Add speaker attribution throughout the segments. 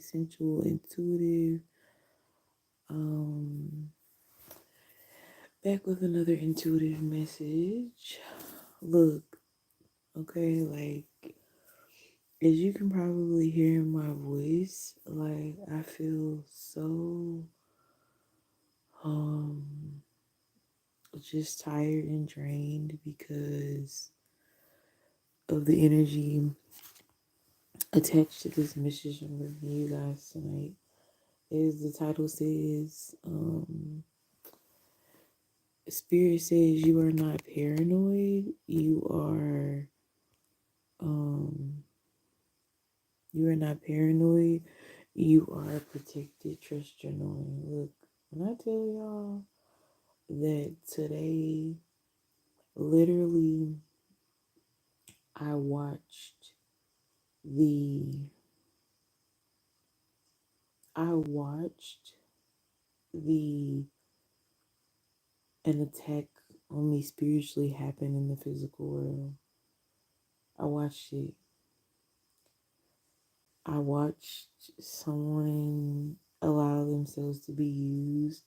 Speaker 1: sensual, intuitive. Um, Back with another intuitive message. Look, okay, like as you can probably hear in my voice, like I feel so um just tired and drained because of the energy attached to this message I'm bringing you guys tonight. As the title says, Spirit says you are not paranoid. Um, you are not paranoid. You are protected. Trust your knowing. Look, when I tell y'all that today, literally, I watched the, I watched the, an attack on me spiritually happen in the physical world. I watched it. I watched someone allow themselves to be used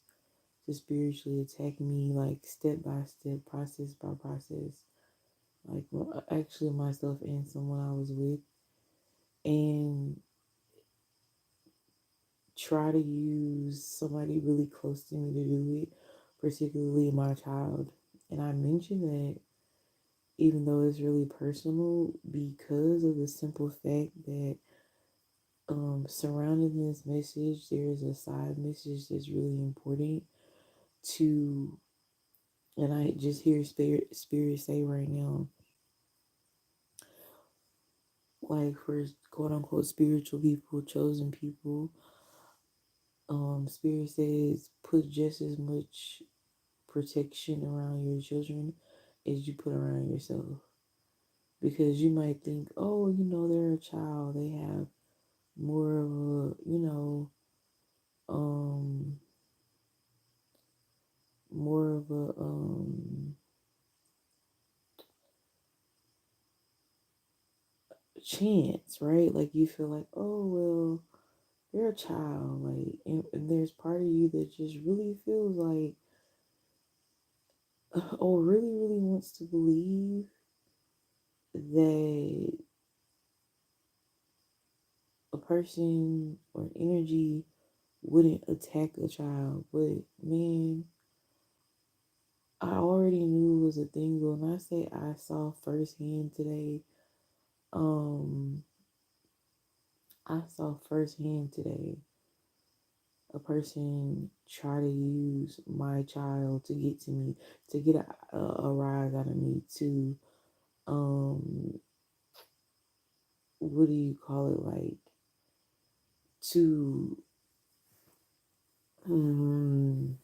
Speaker 1: to spiritually attack me, like step by step, process by process. Like, well, actually, myself and someone I was with, and try to use somebody really close to me to do it, particularly my child. And I mention that even though it's really personal because of the simple fact that surrounding this message, there's a side message that's really important to, and I just hear spirit say right now, like for quote unquote spiritual people, chosen people, spirit says put just as much protection around your children as you put around yourself. Because you might think, oh, they're a child, they have more of a, um, more of a, chance, right? Like you feel like, oh, well, they're a child, like, and there's part of you that just really feels like, or really, really wants to believe that a person or an energy wouldn't attack a child. But man, I already knew it was a thing. But when I say I saw firsthand today, um, I saw firsthand today a person try to use my child to get to me, to get a rise out of me, to um, what do you call it, like to um,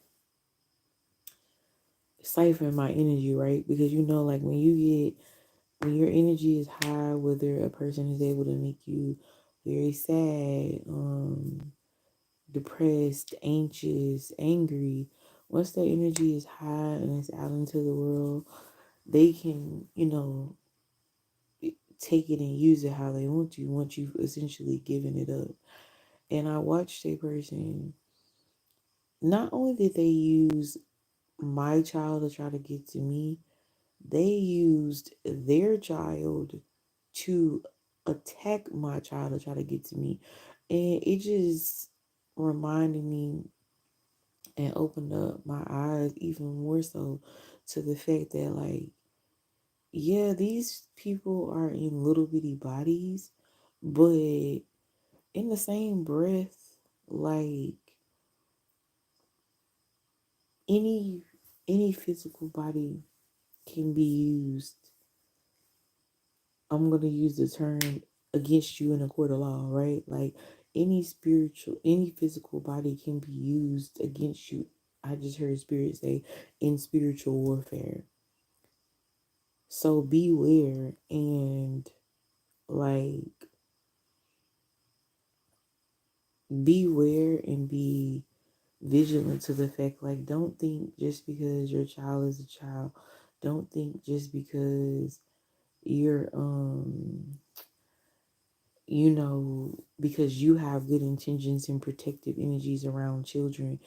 Speaker 1: siphon my energy, right? Because like when your energy is high, whether a person is able to make you very sad, depressed, anxious, angry, once that energy is high and it's out into the world, they can, take it and use it how they want to once you've essentially given it up. And I watched a person, not only did they use my child to try to get to me, they used their child to attack my child to try to get to me. And it just reminded me and opened up my eyes even more so to the fact that, like, yeah, these people are in little bitty bodies, but in the same breath, like any any physical body can be used. I'm gonna use the term against you in a court of law, right? Like any physical body can be used against you. I just heard spirit say in spiritual warfare. So beware and like beware and be vigilant to the fact, like, don't think just because your child is a child, don't think just because you're because you have good intentions and protective energies around children,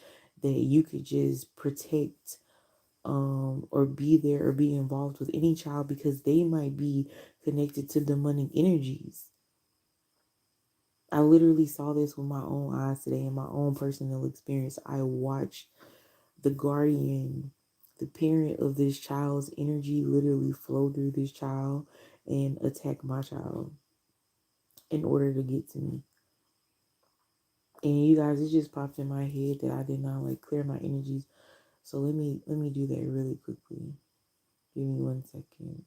Speaker 1: that you could just protect or be there or be involved with any child because they might be connected to demonic energies. I literally saw this with my own eyes today in my own personal experience. I watched the guardian, the parent of this child's energy literally flow through this child and attack my child in order to get to me. And you guys, it just popped in my head that I did not like clear my energies. So let me do that really quickly. Give me 1 second.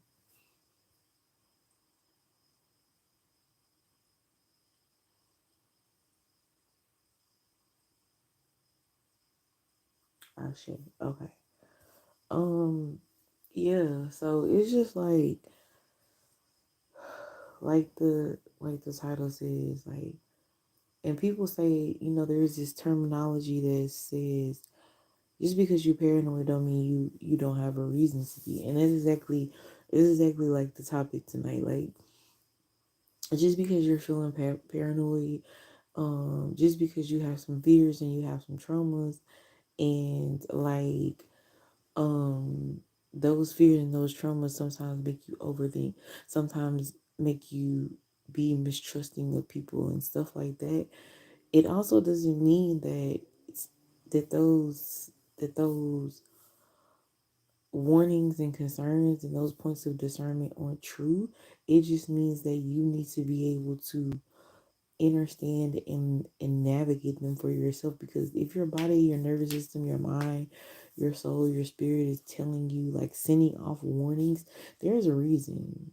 Speaker 1: Oh shit. Okay. Um yeah, so it's just like the title says, like, and people say, there's this terminology that says just because you're paranoid don't mean you don't have a reason to be. And that's exactly like the topic tonight. Like, just because you're feeling paranoid, just because you have some fears and you have some traumas, and like um those fears and those traumas sometimes make you overthink, sometimes make you be mistrusting of people and stuff like that. It also doesn't mean that that those warnings and concerns and those points of discernment aren't true. It just means that you need to be able to understand and navigate them for yourself, because if your body, your nervous system, your mind, your soul, your spirit is telling you, like, sending off warnings, there's a reason.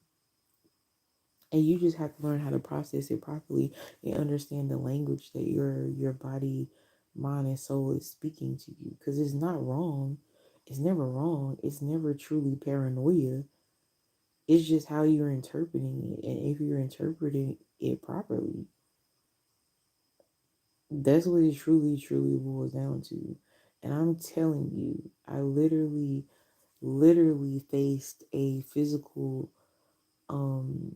Speaker 1: And you just have to learn how to process it properly and understand the language that your body, mind, and soul is speaking to you, because it's not wrong. It's never wrong. It's never truly paranoia. It's just how you're interpreting it, and if you're interpreting it properly, that's what it truly, truly boils down to. And I'm telling you, I literally faced um,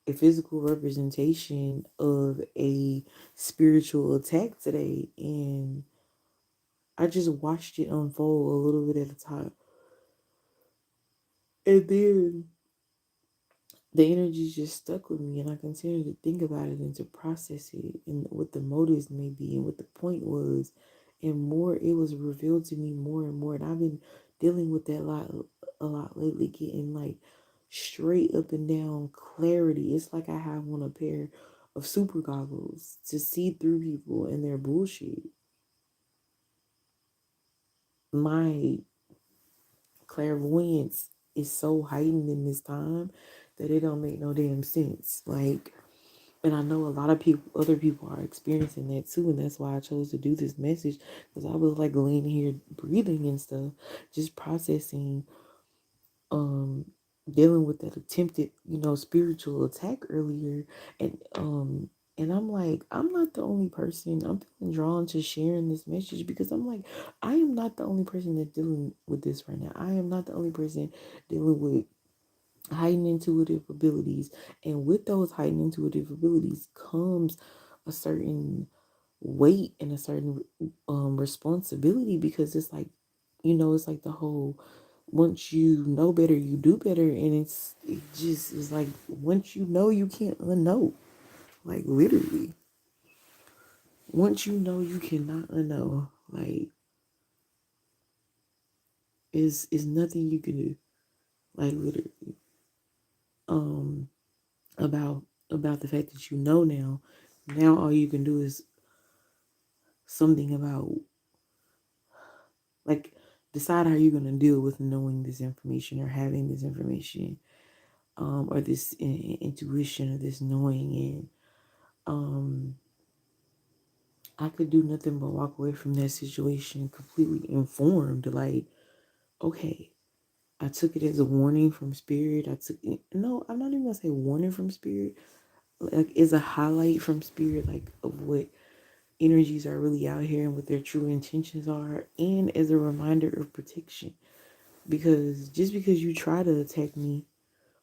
Speaker 1: a physical representation of a spiritual attack today, and I just watched it unfold a little bit at a time. And then the energy just stuck with me, and I continued to think about it and to process it and what the motives may be and what the point was. And more, it was revealed to me more and more. And I've been dealing with that a lot lately, getting like straight up and down clarity. It's like I have on a pair of super goggles to see through people and their bullshit. My clairvoyance is so heightened in this time that it don't make no damn sense. Like, and I know a lot of people, other people are experiencing that too, and that's why I chose to do this message, because I was like laying here breathing and stuff, just processing, um, dealing with that attempted, spiritual attack earlier, and I'm like, I'm not the only person. I'm feeling drawn to sharing this message because I'm like, I am not the only person that's dealing with this right now. I am not the only person dealing with heightened intuitive abilities, and with those heightened intuitive abilities comes a certain weight and a certain responsibility, because it's like, it's like the whole, once you know better you do better, and it just is like, once you know you can't unknow, like, literally, once you know you cannot unknow, like, is nothing you can do, like, literally, um about the fact that you know now all you can do is something about, like, decide how you're going to deal with knowing this information or having this information, or this intuition or this knowing. And I could do nothing but walk away from that situation completely informed, like, okay, I took it as a warning from spirit. I took it, no, I'm not even gonna say warning from spirit, like, is a highlight from spirit, like, of what energies are really out here and what their true intentions are, and as a reminder of protection. Because just because you try to attack me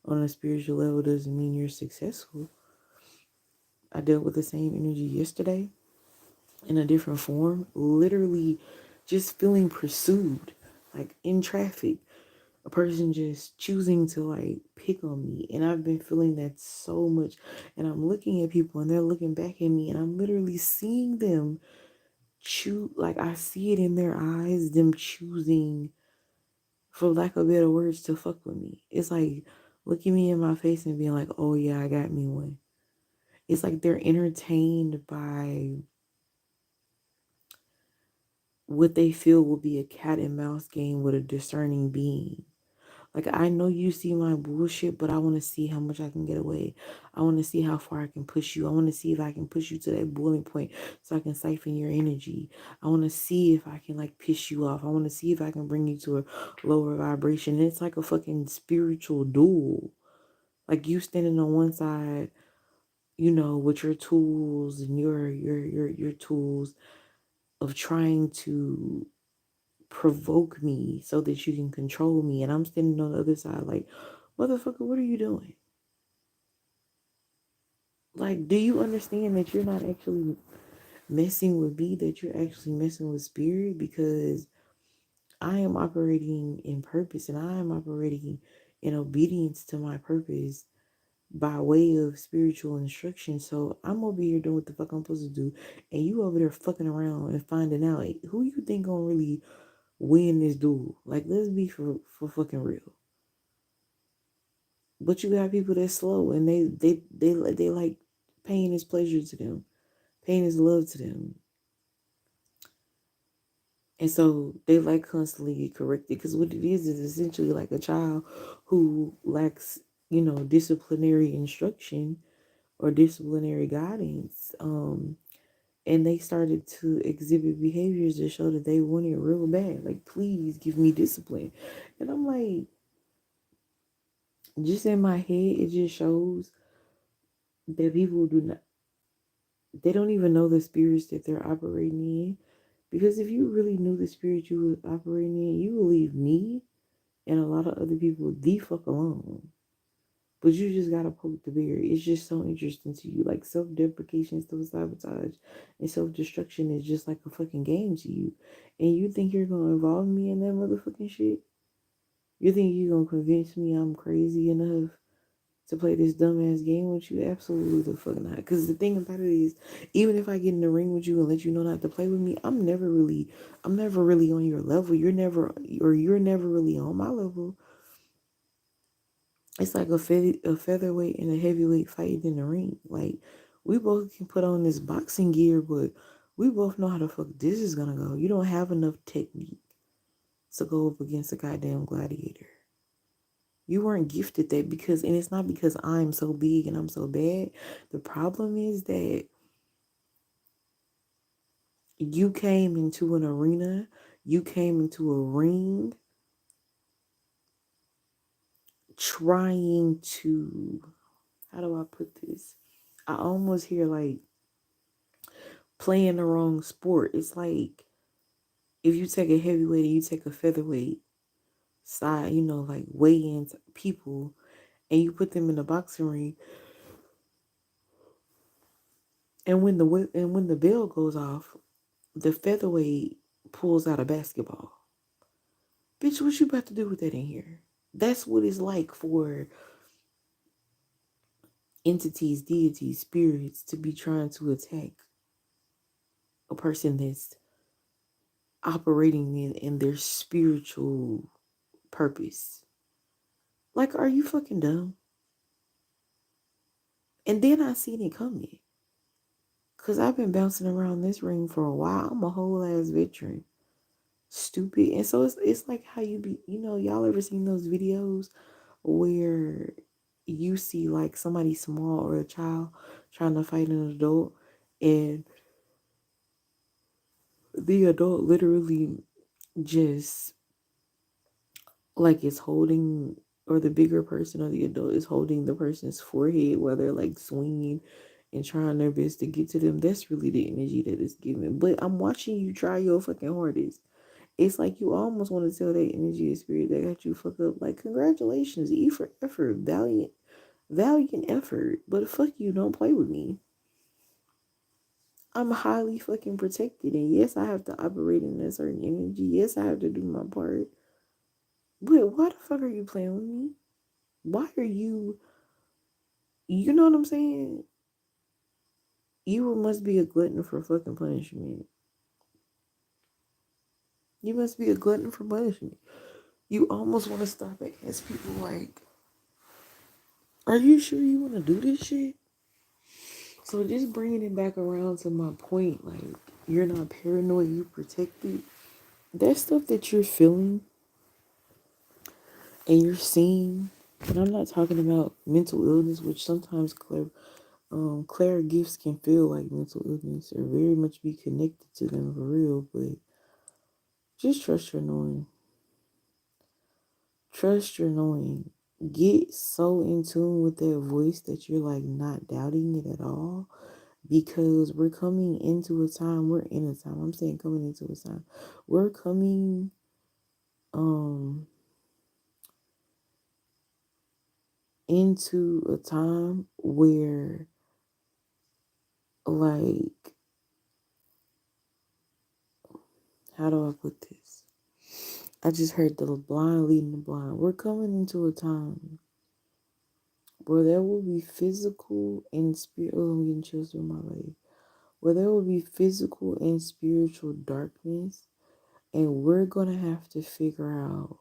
Speaker 1: on a spiritual level doesn't mean you're successful. I dealt with the same energy yesterday in a different form, literally just feeling pursued, like in traffic, a person just choosing to like pick on me. And I've been feeling that so much. And I'm looking at people and they're looking back at me and I'm literally seeing them choose, like I see it in their eyes, them choosing, for lack of better words, to fuck with me. It's like looking me in my face and being like, oh yeah, I got me one. It's like they're entertained by what they feel will be a cat and mouse game with a discerning being. Like, I know you see my bullshit, but I want to see how much I can get away. I want to see how far I can push you. I want to see if I can push you to that boiling point so I can siphon your energy. I want to see if I can, like, piss you off. I want to see if I can bring you to a lower vibration. And it's like a fucking spiritual duel. Like, you standing on one side, you know, with your tools and your tools of trying to provoke me so that you can control me. And I'm standing on the other side like, motherfucker, what are you doing? Like, do you understand that you're not actually messing with me, that you're actually messing with spirit? Because I am operating in purpose and I am operating in obedience to my purpose by way of spiritual instruction. So I'm over here doing what the fuck I'm supposed to do, and you over there fucking around and finding out who you think gonna really win this duel. Like, let's be for fucking real. But you got people that's slow and they like pain is pleasure to them. Pain is love to them. And so they like constantly get corrected because what it is essentially like a child who lacks, you know, disciplinary instruction or disciplinary guidance. And they started to exhibit behaviors that show that they want it real bad. Like, please give me discipline. And I'm like, just in my head, it just shows that people do not, they don't even know the spirits that they're operating in. Because if you really knew the spirit you were operating in, you would leave me and a lot of other people the fuck alone. But you just gotta poke the bear. It's just so interesting to you. Like, self-deprecation, self-sabotage, and self-destruction is just like a fucking game to you. And you think you're gonna involve me in that motherfucking shit? You think you're gonna convince me I'm crazy enough to play this dumbass game with you? Absolutely the fuck not. Because the thing about it is, even if I get in the ring with you and let you know not to play with me, I'm never really on your level. You're never really on my level. It's like a featherweight and a heavyweight fight in the ring. Like, we both can put on this boxing gear, but we both know how the fuck this is gonna go. You don't have enough technique to go up against a goddamn gladiator. You weren't gifted that because, and it's not because I'm so big and I'm so bad. The problem is that you came into an arena, you came into a ring trying to, how do I put this? I almost hear like playing the wrong sport. It's like if you take a heavyweight and you take a featherweight side, you know, like weigh-ins people, and you put them in the boxing ring, and when the bell goes off, the featherweight pulls out a basketball. Bitch, what you about to do with that in here? That's what it's like for entities, deities, spirits to be trying to attack a person that's operating in their spiritual purpose. Like, are you fucking dumb? And then I seen it coming. Cause I've been bouncing around this ring for a while. I'm a whole ass veteran. Stupid. And so it's like how you be, you know, y'all ever seen those videos where you see like somebody small or a child trying to fight an adult and the adult literally just like is holding, or the bigger person or the adult is holding the person's forehead while they're like swinging and trying their best to get to them. That's really the energy that is given. But I'm watching you try your fucking hardest. It's like you almost want to tell that energy of spirit that got you fucked up, like, congratulations, E for effort, valiant effort. But fuck you, don't play with me. I'm highly fucking protected. And yes, I have to operate in a certain energy. Yes, I have to do my part. But why the fuck are you playing with me? Why are you know what I'm saying? You must be a glutton for fucking punishment. You must be a glutton for punishment. You almost want to stop and ask people like, are you sure you want to do this shit? So just bringing it back around to my point, like, you're not paranoid, you're protected. That stuff that you're feeling and you're seeing, and I'm not talking about mental illness, which sometimes Claire gifts can feel like mental illness or very much be connected to them for real, but just trust your knowing. Trust your knowing. Get so in tune with that voice that you're like not doubting it at all, because we're coming into a time, we're in a time, I'm saying coming into a time, we're coming um into a time where, like, how do I put this? I just heard the blind leading the blind. We're coming into a time where there will be physical and spirit. Oh, I'm getting chills through my leg. Where there will be physical and spiritual darkness, and we're gonna have to figure out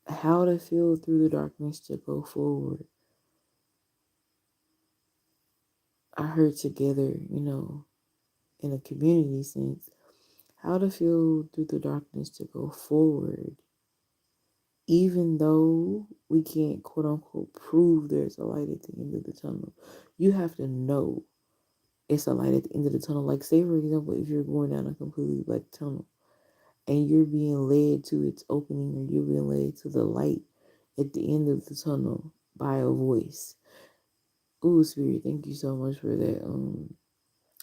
Speaker 1: how to feel through the darkness to go forward. I heard together, in a community sense, how to feel through the darkness to go forward, even though we can't quote unquote prove there's a light at the end of the tunnel. You have to know it's a light at the end of the tunnel. Like, say for example, if you're going down a completely black tunnel and you're being led to its opening, or you're being led to the light at the end of the tunnel by a voice. Ooh, spirit, thank you so much for that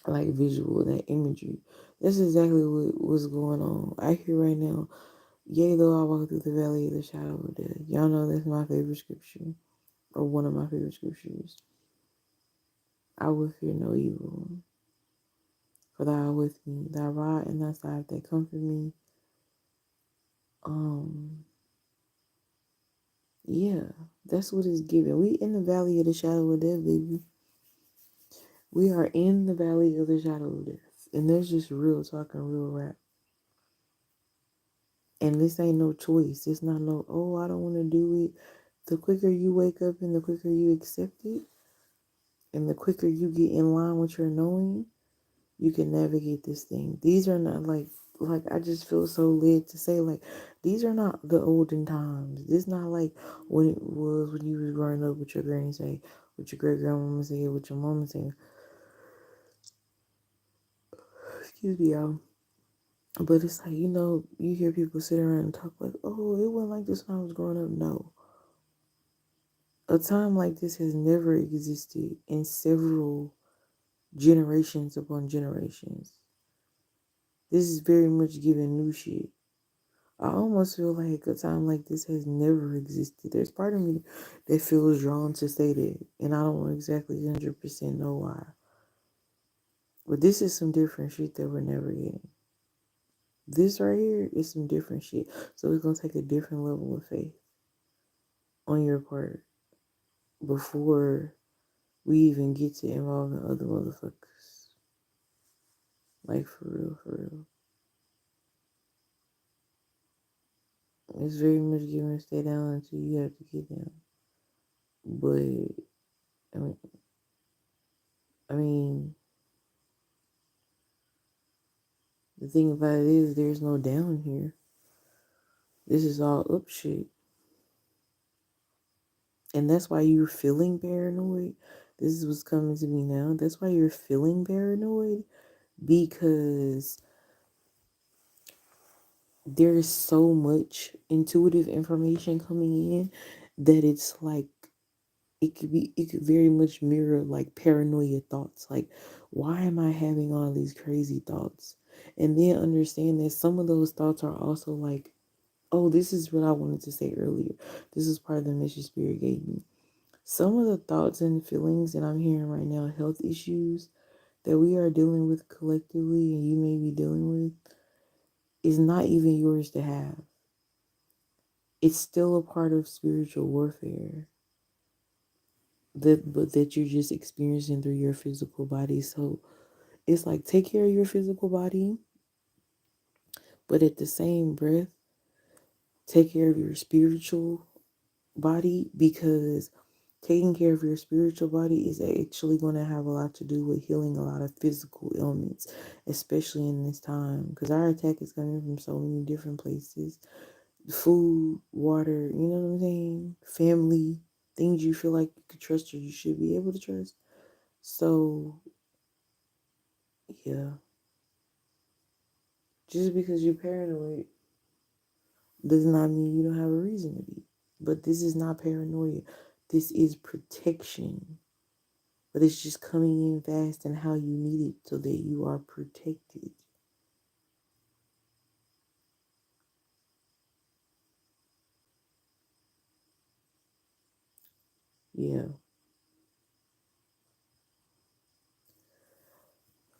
Speaker 1: like visual, that imagery. That's exactly what's going on. I hear right now, yea, though I walk through the valley of the shadow of death. Y'all know that's my favorite scripture, or one of my favorite scriptures. I will fear no evil, for thou art with me. Thy rod and thy staff, they comfort me. Um, yeah, that's what it's given. We in the valley of the shadow of death, baby. We are in the valley of the shadow of death. And there's just real talk and real rap. And this ain't no choice. It's not no, oh, I don't want to do it. The quicker you wake up and the quicker you accept it, and the quicker you get in line with your knowing, you can navigate this thing. These are not like I just feel so led to say, like, these are not the olden times. This is not like when it was when you was growing up with your granny say, with your great grandmama say, with your mama say. Excuse me, y'all. But it's like, you hear people sit around and talk like, oh, it wasn't like this when I was growing up. No. A time like this has never existed in several generations upon generations. This is very much giving new shit. I almost feel like a time like this has never existed. There's part of me that feels drawn to say that, and I don't exactly 100% know why. But this is some different shit that we're never getting. This right here is some different shit. So it's going to take a different level of faith on your part before we even get to involving other motherfuckers. Like, for real, for real. It's very much giving stay down until you have to get down. But I mean, I mean, the thing about it is there's no down here. This is all up shit. And that's why you're feeling paranoid. This is what's coming to me now. That's why you're feeling paranoid, because there is so much intuitive information coming in that it's like it could very much mirror like paranoia thoughts. Like, why am I having all these crazy thoughts? And then understand that some of those thoughts are also like, oh, this is what I wanted to say earlier. This is part of the mission spirit gave me. Some of the thoughts and feelings that I'm hearing right now, health issues, that we are dealing with collectively and you may be dealing with is not even yours to have. It's still a part of spiritual warfare that you're just experiencing through your physical body. So it's like, take care of your physical body, but at the same breath, take care of your spiritual body, because taking care of your spiritual body is actually going to have a lot to do with healing a lot of physical ailments, especially in this time, because our attack is coming from so many different places: food, water, you know what I'm saying, family, things you feel like you could trust or you should be able to trust. So yeah, just because you're paranoid does not mean you don't have a reason to be. But this is not paranoia, this is protection. But it's just coming in fast and how you need it so that you are protected. Yeah,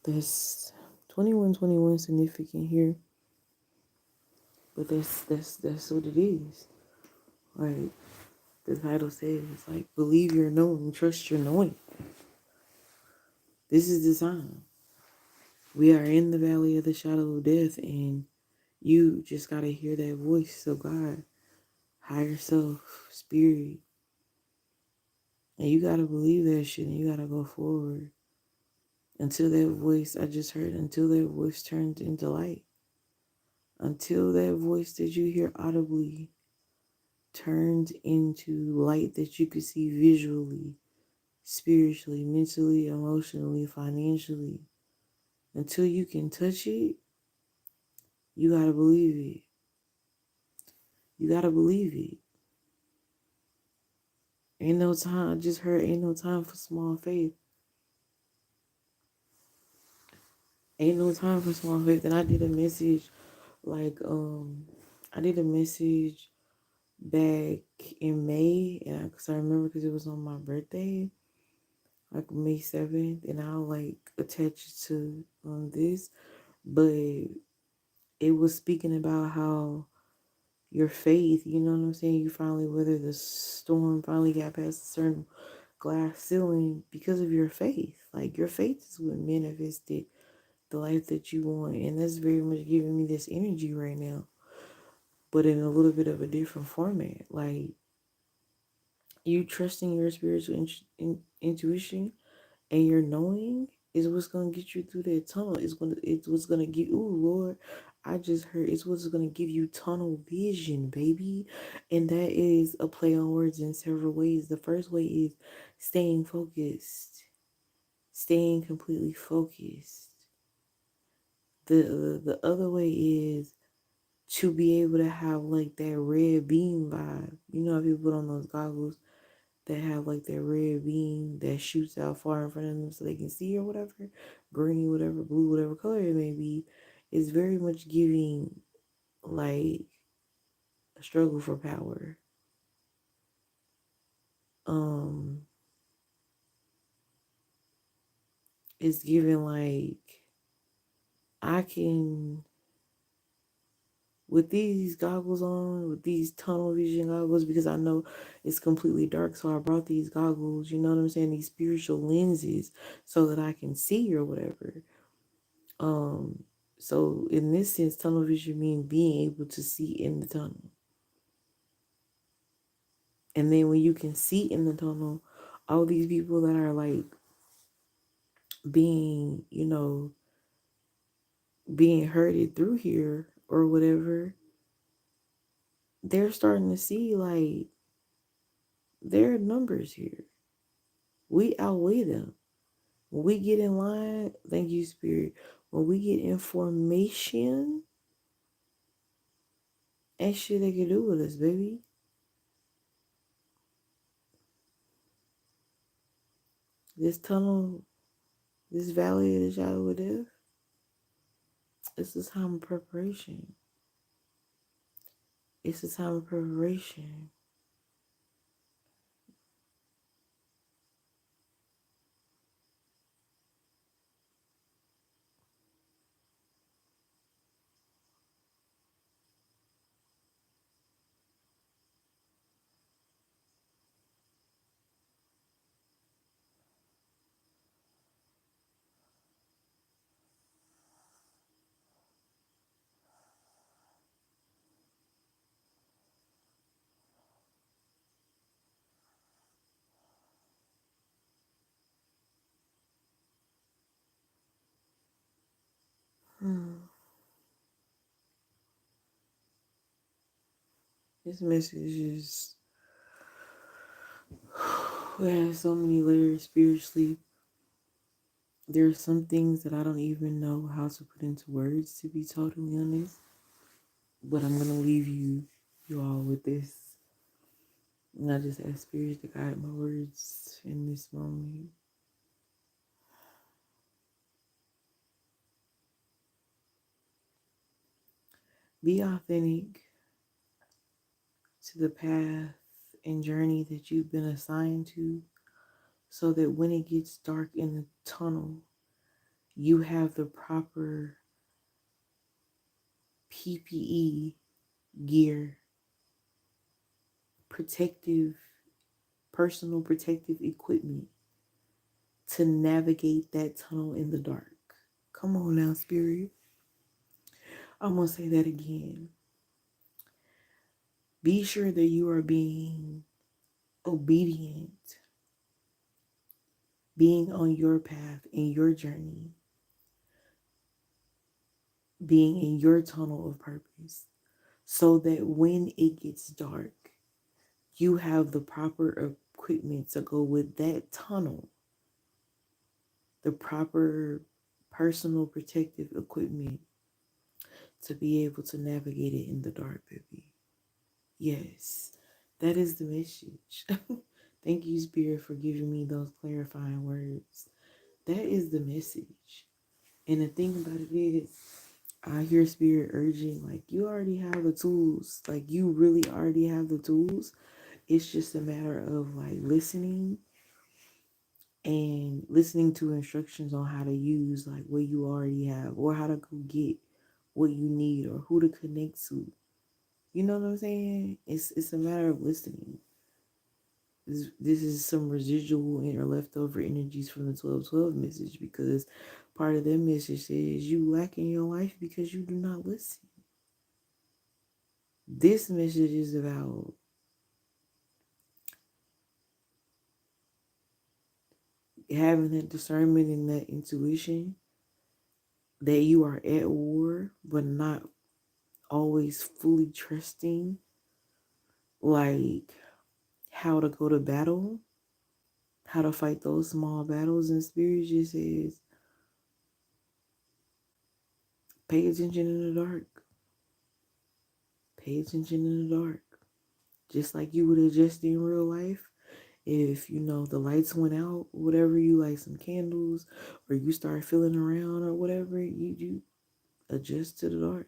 Speaker 1: that's 2121 significant here, but that's what it is. Like the title says, like, believe your knowing, trust your knowing. This is the time. We are in the valley of the shadow of death, and you just gotta hear that voice. So God, higher self, spirit, and you gotta believe that shit, and you gotta go forward until that voice I just heard, until that voice turns into light, until that voice that you hear audibly turns into light that you could see visually, spiritually, mentally, emotionally, financially. Until you can touch it, you gotta believe it. You gotta believe it. Ain't no time. I just heard ain't no time for small faith. Ain't no time for small faith. And I did a message like I did a message back in May, and because I remember because it was on my birthday, like May 7th, and I'll like attach it to this, but it was speaking about how your faith, you know what I'm saying, you finally weathered the storm, finally got past a certain glass ceiling because of your faith. Like your faith is what manifested the life that you want, and that's very much giving me this energy right now, but in a little bit of a different format. Like you trusting your spiritual intuition and your knowing is what's gonna get you through that tunnel. It's what's gonna give. Ooh, Lord, I just heard it's what's gonna give you tunnel vision, baby, and that is a play on words in several ways. The first way is staying focused, staying completely focused. The other way is to be able to have like that red beam vibe. You know, if you put on those goggles that have like that red beam that shoots out far in front of them so they can see or whatever, green, whatever, blue, whatever color it may be, is very much giving like a struggle for power. Um, it's giving like I can with these goggles on, with these tunnel vision goggles, because I know it's completely dark. So I brought these goggles, you know what I'm saying? These spiritual lenses so that I can see or whatever. Um, so in this sense, tunnel vision means being able to see in the tunnel. And then when you can see in the tunnel, all these people that are like being, you know, being herded through here or whatever, they're starting to see like there are numbers here. We outweigh them. When we get in line, thank you, Spirit. When we get information, ain't shit they can do with us, baby. This tunnel, this valley of the shadow of death, it's a time of preparation. It's a time of preparation. This message is it has so many layers spiritually. There are some things that I don't even know how to put into words, to be totally honest. But I'm gonna leave you all with this. And I just ask spirit to guide my words in this moment. Be authentic to the path and journey that you've been assigned to, so that when it gets dark in the tunnel, you have the proper PPE gear, protective, personal protective equipment to navigate that tunnel in the dark. Come on now, spirit. I'm going to say that again. Be sure that you are being obedient, being on your path in your journey, being in your tunnel of purpose, so that when it gets dark, you have the proper equipment to go with that tunnel, the proper personal protective equipment to be able to navigate it in the dark, baby. Yes, that is the message. Thank you, Spirit, for giving me those clarifying words. That is the message. And the thing about it is, I hear Spirit urging, like, you already have the tools. Like, you really already have the tools. It's just a matter of, like, listening and listening to instructions on how to use, like, what you already have, or how to go get what you need, or who to connect to. You know what I'm saying? It's a matter of listening. This is some residual or leftover energies from the 1212 message, because part of that message says you lack in your life because you do not listen. This message is about having that discernment and that intuition that you are at war, but not always fully trusting, like, how to go to battle, how to fight those small battles. And Spirit just says, pay attention in the dark. Pay attention in the dark. Just like you would adjust in real life. If, the lights went out, whatever, you light some candles, or you start feeling around or whatever, you adjust to the dark.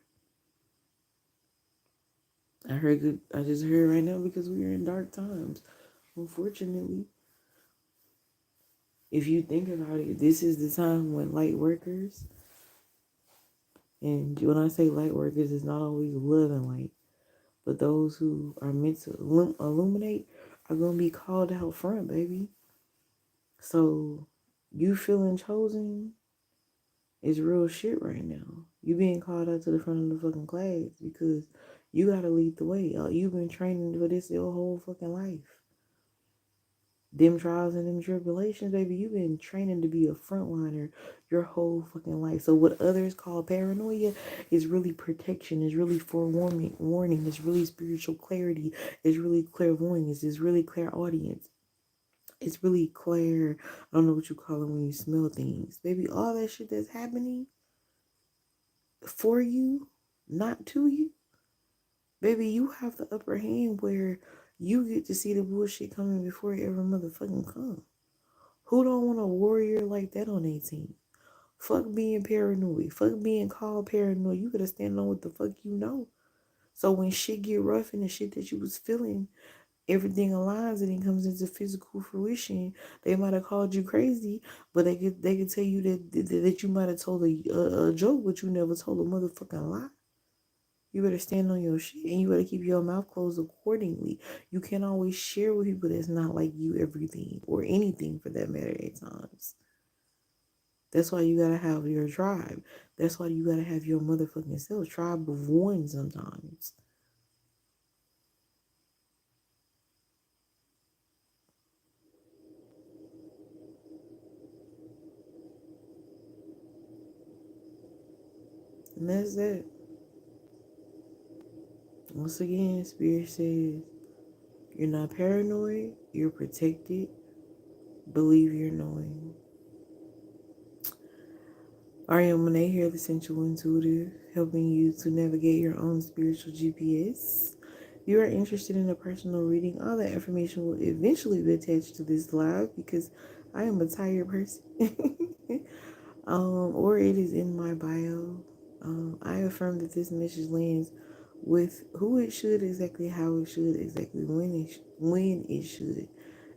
Speaker 1: I just heard right now, because we are in dark times. Unfortunately, if you think about it, this is the time when light workers, and when I say light workers, it's not always love and light, but those who are meant to illuminate are going to be called out front, baby. So you feeling chosen is real shit right now. You being called out to the front of the fucking class because you got to lead the way. You've been training for this your whole fucking life. Them trials and them tribulations, baby, you've been training to be a frontliner your whole fucking life. So what others call paranoia is really protection, is really warning, is really spiritual clarity, is really clairvoyance, is really clairaudience. It's really clear. I don't know what you call it when you smell things. Baby, all that shit that's happening for you, not to you. Baby, you have the upper hand where you get to see the bullshit coming before it ever motherfucking come. Who don't want a warrior like that on their team? Fuck being paranoid. Fuck being called paranoid. You gotta stand on what the fuck you know. So when shit get rough and the shit that you was feeling, everything aligns and it comes into physical fruition. They might have called you crazy, but they could tell you that you might have told a joke, but you never told a motherfucking lie. You better stand on your shit, and you better keep your mouth closed accordingly. You can't always share with people that's not like you everything, or anything for that matter at times. That's why you gotta have your tribe. That's why you gotta have your motherfucking self. Tribe of one sometimes. And that's that. Once again, Spirit says, you're not paranoid, you're protected, believe you're knowing. Aurion Monae here, the Sensual Intuitive, helping you to navigate your own spiritual GPS. If you are interested in a personal reading, all that information will eventually be attached to this live because I am a tired person. Or it is in my bio. I affirm that this message lands with who it should, exactly how it should, exactly when it should.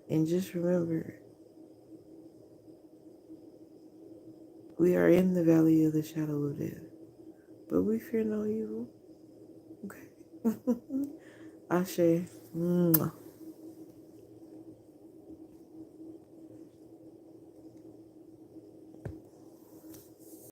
Speaker 1: And just remember, we are in the valley of the shadow of death, but we fear no evil. Okay. Ashe. Mwah.